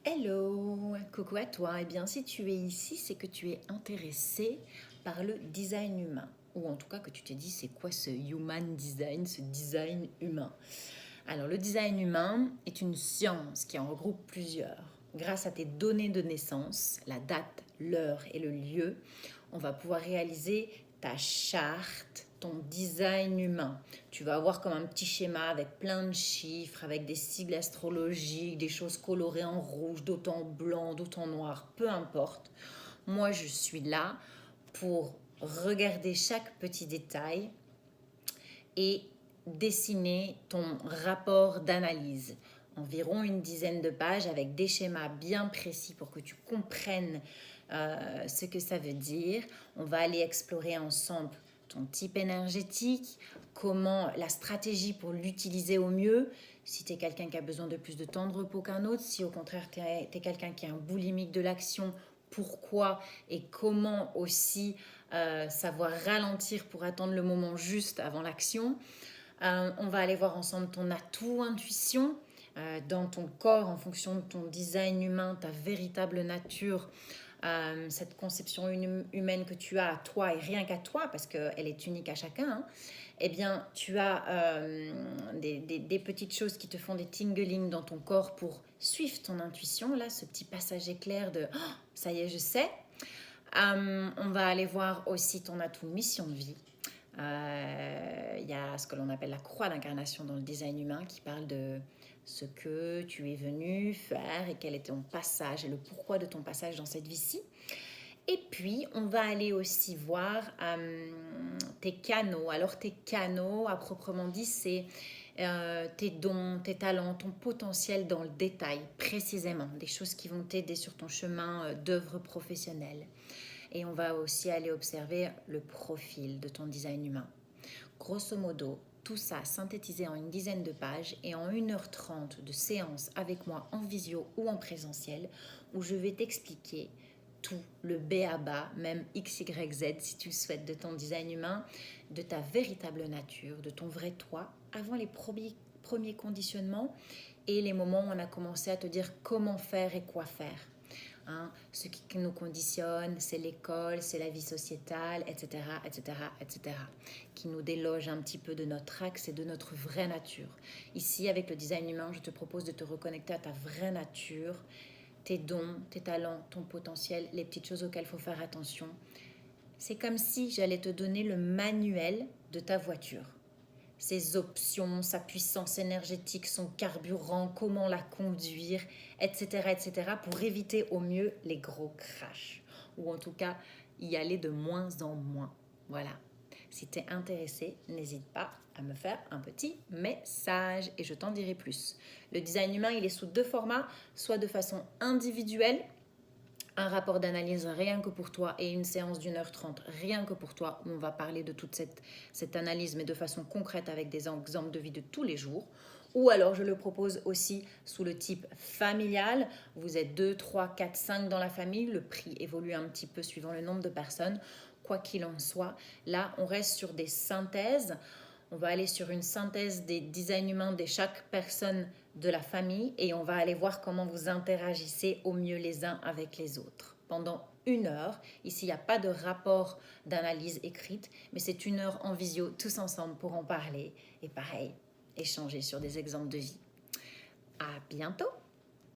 Hello, coucou à toi. Eh bien, si tu es ici, c'est que tu es intéressé par le design humain. Ou en tout cas que tu te dis, c'est quoi ce human design, ce design humain? Alors, le design humain est une science qui en regroupe plusieurs. Grâce à tes données de naissance, la date, l'heure et le lieu, on va pouvoir réaliser ta charte, ton design humain. Tu vas avoir comme un petit schéma avec plein de chiffres, avec des sigles astrologiques, des choses colorées en rouge, d'autres en blanc, d'autres en noir, peu importe. Moi, je suis là pour regarder chaque petit détail et dessiner ton rapport d'analyse. Environ une dizaine de pages avec des schémas bien précis pour que tu comprennes ce que ça veut dire. On va aller explorer ensemble ton type énergétique, comment la stratégie pour l'utiliser au mieux, si tu es quelqu'un qui a besoin de plus de temps de repos qu'un autre, si au contraire tu es quelqu'un qui est un boulimique de l'action, pourquoi et comment aussi savoir ralentir pour attendre le moment juste avant l'action. On va aller voir ensemble ton atout intuition dans ton corps en fonction de ton design humain, ta véritable nature, cette conception humaine que tu as à toi et rien qu'à toi parce qu'elle est unique à chacun. Hein. Eh bien, tu as des petites choses qui te font des tingling dans ton corps pour suivre ton intuition. Là, ce petit passage éclair de oh, ça y est, je sais. On va aller voir aussi ton atout mission de vie. Il y a ce que l'on appelle la croix d'incarnation dans le design humain qui parle de ce que tu es venu faire et quel est ton passage et le pourquoi de ton passage dans cette vie-ci. Et puis, on va aller aussi voir tes canaux. Alors, tes canaux, à proprement dit, c'est tes dons, tes talents, ton potentiel dans le détail, précisément. Des choses qui vont t'aider sur ton chemin d'œuvre professionnelle. Et on va aussi aller observer le profil de ton design humain. Grosso modo, tout ça synthétisé en une dizaine de pages et en 1h30 de séance avec moi en visio ou en présentiel où je vais t'expliquer tout, le B à bas, même X, Y, Z si tu le souhaites, de ton design humain, de ta véritable nature, de ton vrai toi, avant les premiers conditionnements et les moments où on a commencé à te dire comment faire et quoi faire. Hein, ce qui nous conditionne, c'est l'école, c'est la vie sociétale, etc., etc., etc., qui nous déloge un petit peu de notre axe et de notre vraie nature. Ici, avec le design humain, je te propose de te reconnecter à ta vraie nature, tes dons, tes talents, ton potentiel, les petites choses auxquelles il faut faire attention. C'est comme si j'allais te donner le manuel de ta voiture. Ses options, sa puissance énergétique, son carburant, comment la conduire, etc., etc., pour éviter au mieux les gros crashs. Ou en tout cas, y aller de moins en moins. Voilà. Si tu es intéressé, n'hésite pas à me faire un petit message et je t'en dirai plus. Le design humain, il est sous 2 formats, soit de façon individuelle, un rapport d'analyse rien que pour toi et une séance d'1h30 rien que pour toi où on va parler de toute cette analyse mais de façon concrète avec des exemples de vie de tous les jours. Ou alors je le propose aussi sous le type familial. Vous êtes 2, 3, 4, 5 dans la famille. Le prix évolue un petit peu suivant le nombre de personnes. Quoi qu'il en soit, là on reste sur des synthèses. On va aller sur une synthèse des designs humains de chaque personne de la famille et on va aller voir comment vous interagissez au mieux les uns avec les autres. Pendant 1 heure, ici il n'y a pas de rapport d'analyse écrite, mais c'est 1 heure en visio tous ensemble pour en parler et pareil, échanger sur des exemples de vie. À bientôt!